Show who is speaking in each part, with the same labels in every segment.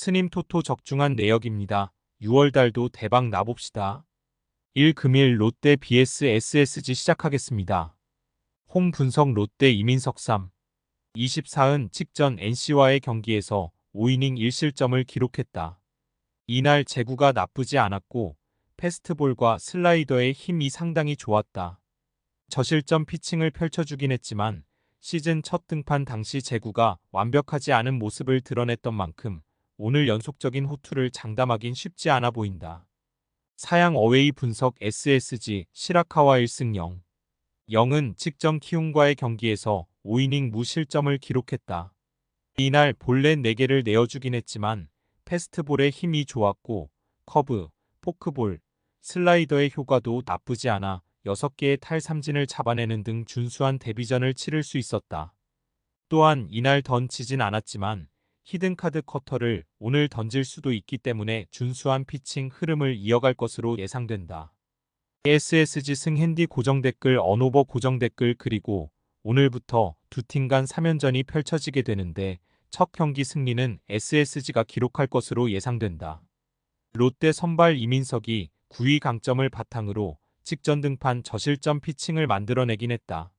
Speaker 1: 스님 토토 적중한 내역입니다. 6월 달도 대박 나봅시다. 1 금일 롯데 vs SSG 시작하겠습니다. 홈 분석 롯데 이민석 3. 24은 직전 NC와의 경기에서 5이닝 1실점을 기록했다. 이날 제구가 나쁘지 않았고 패스트볼과 슬라이더의 힘이 상당히 좋았다. 저실점 피칭을 펼쳐주긴 했지만 시즌 첫 등판 당시 제구가 완벽하지 않은 모습을 드러냈던 만큼 오늘 연속적인 호투를 장담하긴 쉽지 않아 보인다. 사양 어웨이 분석 SSG 시라카와 1승 0. 0은 직전 키움과의 경기에서 5이닝 무실점을 기록했다. 이날 볼넷 4개를 내어주긴 했지만 패스트볼의 힘이 좋았고 커브, 포크볼, 슬라이더의 효과도 나쁘지 않아 6개의 탈삼진을 잡아내는 등 준수한 데뷔전을 치를 수 있었다. 또한 이날 던지진 않았지만 히든카드 커터를 오늘 던질 수도 있기 때문에 준수한 피칭 흐름을 이어갈 것으로 예상된다. SSG 승 핸디 고정 댓글 언오버 고정 댓글 그리고 오늘부터 두 팀 간 3연전이 펼쳐지게 되는데 첫 경기 승리는 SSG가 기록할 것으로 예상된다. 롯데 선발 이민석이 9위 강점을 바탕으로 직전 등판 저실점 피칭을 만들어내긴 했다.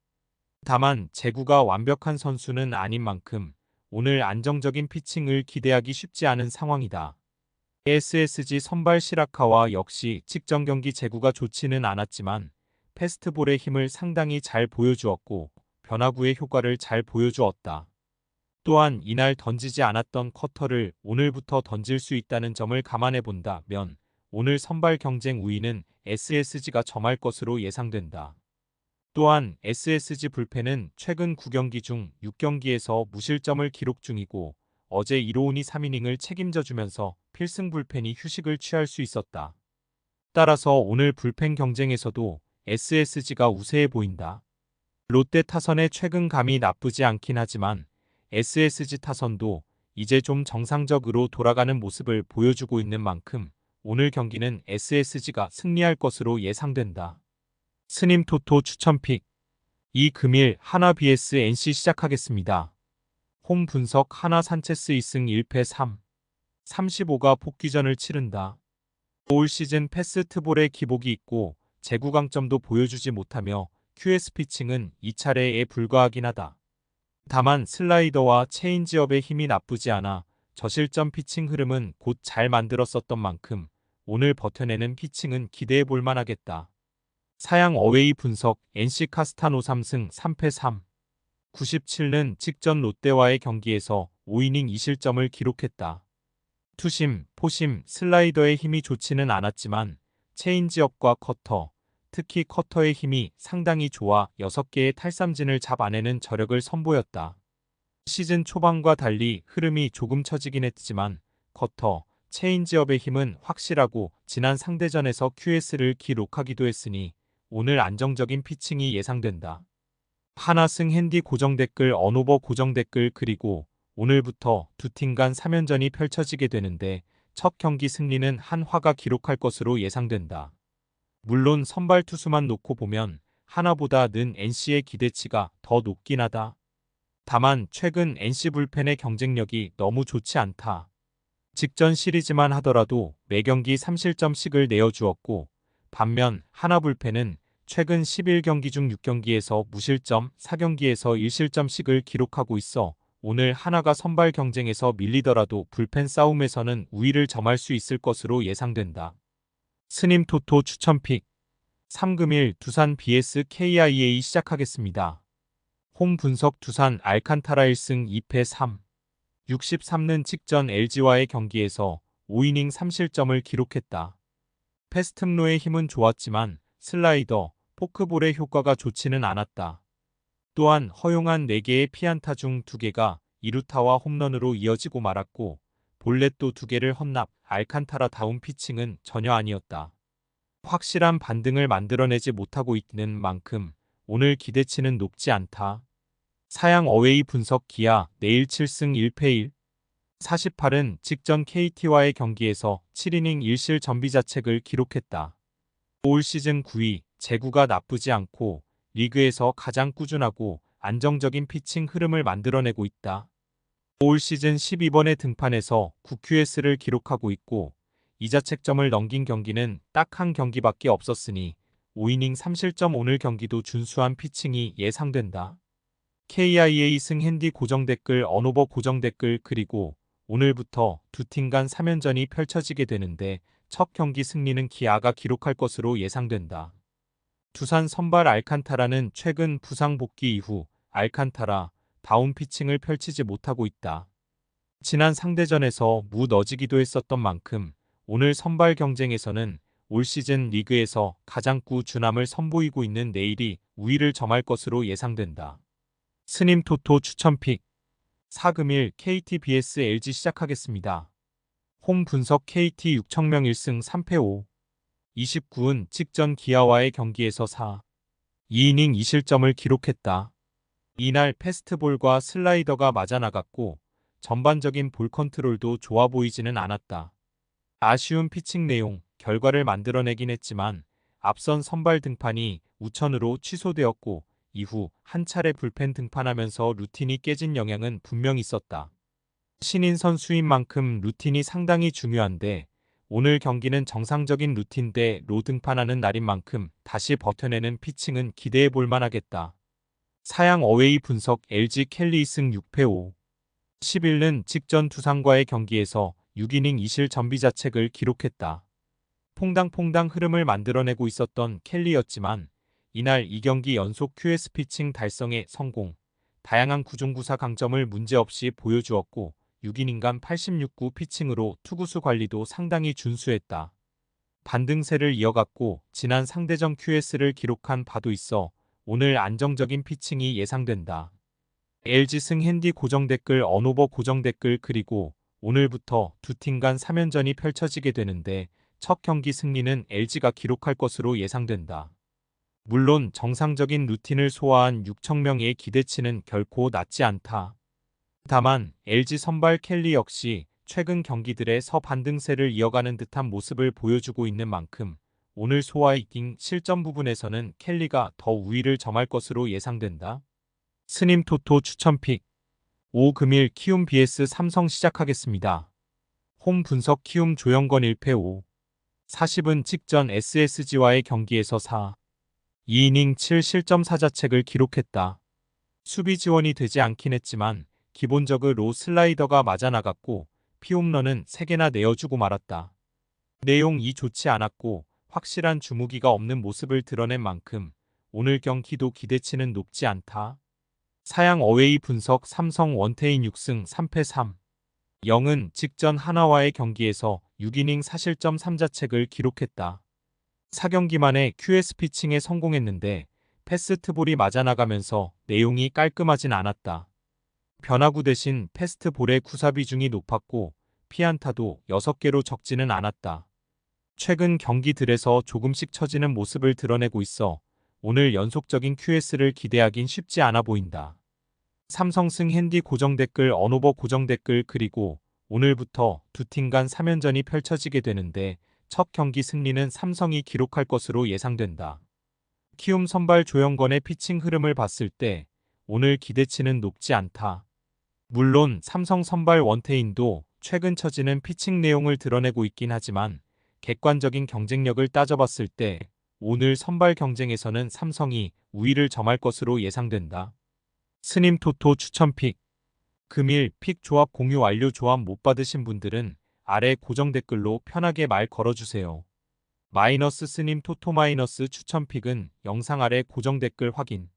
Speaker 1: 다만 제구가 완벽한 선수는 아닌 만큼 오늘 안정적인 피칭을 기대하기 쉽지 않은 상황이다. SSG 선발 시라카와 역시 직전 경기 제구가 좋지는 않았지만 패스트볼의 힘을 상당히 잘 보여주었고 변화구의 효과를 잘 보여주었다. 또한 이날 던지지 않았던 커터를 오늘부터 던질 수 있다는 점을 감안해 본다면 오늘 선발 경쟁 우위는 SSG가 점할 것으로 예상된다. 또한 SSG 불펜은 최근 9경기 중 6경기에서 무실점을 기록 중이고 어제 이로운이 3이닝을 책임져주면서 필승 불펜이 휴식을 취할 수 있었다. 따라서 오늘 불펜 경쟁에서도 SSG가 우세해 보인다. 롯데 타선의 최근 감이 나쁘지 않긴 하지만 SSG 타선도 이제 좀 정상적으로 돌아가는 모습을 보여주고 있는 만큼 오늘 경기는 SSG가 승리할 것으로 예상된다. 스님 토토 추천픽 2 금일 하나 vs NC 시작하겠습니다. 홈 분석 하나 산체스 2승 1패 3. 35가 복귀전을 치른다. 올 시즌 패스트볼에 기복이 있고 제구 강점도 보여주지 못하며 QS 피칭은 2차례에 불과하긴 하다. 다만 슬라이더와 체인지업의 힘이 나쁘지 않아 저실점 피칭 흐름은 곧 잘 만들었었던 만큼 오늘 버텨내는 피칭은 기대해 볼 만하겠다. 사양 어웨이 분석 NC 카스타노 3승 3패 3. 97는 직전 롯데와의 경기에서 5이닝 2실점을 기록했다. 투심, 포심, 슬라이더의 힘이 좋지는 않았지만 체인지업과 커터, 특히 커터의 힘이 상당히 좋아 6개의 탈삼진을 잡아내는 저력을 선보였다. 시즌 초반과 달리 흐름이 조금 처지긴 했지만 커터, 체인지업의 힘은 확실하고 지난 상대전에서 QS를 기록하기도 했으니 오늘 안정적인 피칭이 예상된다. 하나승 핸디 고정 댓글 언오버 고정 댓글 그리고 오늘부터 두 팀 간 3연전이 펼쳐지게 되는데 첫 경기 승리는 한화가 기록할 것으로 예상된다. 물론 선발 투수만 놓고 보면 하나보다 는 NC의 기대치가 더 높긴 하다. 다만 최근 NC 불펜의 경쟁력이 너무 좋지 않다. 직전 시리즈만 하더라도 매경기 3실점씩을 내어주었고 반면 하나 불펜은 최근 11경기 중 6경기에서 무실점, 4경기에서 1실점씩을 기록하고 있어 오늘 하나가 선발 경쟁에서 밀리더라도 불펜 싸움에서는 우위를 점할 수 있을 것으로 예상된다. 스님 토토 추천픽 3금일 두산 vs KIA 시작하겠습니다. 홈 분석 두산 알칸타라 1승 2패 3. 63는 직전 LG와의 경기에서 5이닝 3실점을 기록했다. 패스트로의 힘은 좋았지만 슬라이더, 포크볼의 효과가 좋지는 않았다. 또한 허용한 4개의 피안타 중 2개가 2루타와 홈런으로 이어지고 말았고 볼넷도 2개를 헌납, 알칸타라다운 피칭은 전혀 아니었다. 확실한 반등을 만들어내지 못하고 있는 만큼 오늘 기대치는 높지 않다. 사양 어웨이 분석 기아 내일 7승 1패 1. 48은 직전 KT와의 경기에서 7이닝 1실 전비자책을 기록했다. 올 시즌 9위, 제구가 나쁘지 않고 리그에서 가장 꾸준하고 안정적인 피칭 흐름을 만들어내고 있다. 올 시즌 12번의 등판에서 9QS를 기록하고 있고 이자책점을 넘긴 경기는 딱 한 경기밖에 없었으니 5이닝 3실점 오늘 경기도 준수한 피칭이 예상된다. KIA 승 핸디 고정 댓글 언오버 고정 댓글 그리고 오늘부터 두 팀 간 3연전이 펼쳐지게 되는데 첫 경기 승리는 기아가 기록할 것으로 예상된다. 두산 선발 알칸타라는 최근 부상 복귀 이후 알칸타라 다운 피칭을 펼치지 못하고 있다. 지난 상대전에서 무너지기도 했었던 만큼 오늘 선발 경쟁에서는 올 시즌 리그에서 가장 꾸준함을 선보이고 있는 내일이 우위를 점할 것으로 예상된다. 스님 토토 추천픽 4금일 KT vs LG 시작하겠습니다. 홈 분석 KT 6천명 1승 3패 5. 29은 직전 기아와의 경기에서 2이닝 2실점을 기록했다. 이날 패스트볼과 슬라이더가 맞아나갔고 전반적인 볼 컨트롤도 좋아 보이지는 않았다. 아쉬운 피칭 내용, 결과를 만들어내긴 했지만 앞선 선발 등판이 우천으로 취소되었고 이후 한 차례 불펜 등판하면서 루틴이 깨진 영향은 분명 있었다. 신인 선수인 만큼 루틴이 상당히 중요한데 오늘 경기는 정상적인 루틴대로 등판하는 날인 만큼 다시 버텨내는 피칭은 기대해 볼 만하겠다. 사양 어웨이 분석 LG 켈리 2승 6패 5. 11는 직전 두산과의 경기에서 6이닝 2실 전비자책을 기록했다. 퐁당퐁당 흐름을 만들어내고 있었던 켈리였지만 이날 2경기 연속 QS 피칭 달성에 성공, 다양한 구종구사 강점을 문제없이 보여주었고 6이닝간 86구 피칭으로 투구수 관리도 상당히 준수했다. 반등세를 이어갔고 지난 상대전 QS를 기록한 바도 있어 오늘 안정적인 피칭이 예상된다. LG 승 핸디 고정 댓글 언오버 고정 댓글 그리고 오늘부터 두 팀 간 3연전이 펼쳐지게 되는데 첫 경기 승리는 LG가 기록할 것으로 예상된다. 물론 정상적인 루틴을 소화한 6천명의 기대치는 결코 낮지 않다. 다만 LG 선발 켈리 역시 최근 경기들에서 반등세를 이어가는 듯한 모습을 보여주고 있는 만큼 오늘 소화이팅 실점 부분에서는 켈리가 더 우위를 점할 것으로 예상된다. 스님 토토 추천픽 5 금일 키움 vs 삼성 시작하겠습니다. 홈 분석 키움 조영건 1패 5. 40은 직전 SSG와의 경기에서 2이닝 7실점 4자책을 기록했다. 수비 지원이 되지 않긴 했지만 기본적으로 슬라이더가 맞아나갔고 피홈런은 3개나 내어주고 말았다. 내용이 좋지 않았고 확실한 주무기가 없는 모습을 드러낸 만큼 오늘 경기도 기대치는 높지 않다. 사양 어웨이 분석 삼성 원태인 6승 3패 3. 0은 직전 하나와의 경기에서 6이닝 4실점 3자책을 기록했다. 4경기 만에 QS 피칭에 성공했는데 패스트볼이 맞아나가면서 내용이 깔끔하진 않았다. 변화구 대신 패스트볼의 구사 비중이 높았고 피안타도 6개로 적지는 않았다. 최근 경기들에서 조금씩 처지는 모습을 드러내고 있어 오늘 연속적인 QS를 기대하긴 쉽지 않아 보인다. 삼성승 핸디 고정 댓글 언오버 고정 댓글 그리고 오늘부터 두 팀 간 3연전이 펼쳐지게 되는데 첫 경기 승리는 삼성이 기록할 것으로 예상된다. 키움 선발 조영건의 피칭 흐름을 봤을 때 오늘 기대치는 높지 않다. 물론 삼성 선발 원태인도 최근 처지는 피칭 내용을 드러내고 있긴 하지만 객관적인 경쟁력을 따져봤을 때 오늘 선발 경쟁에서는 삼성이 우위를 점할 것으로 예상된다. 스님 토토 추천픽 금일 픽 조합 공유 완료. 조합 못 받으신 분들은 아래 고정 댓글로 편하게 말 걸어주세요. 마이너스 스님 토토 마이너스 추천픽은 영상 아래 고정 댓글 확인.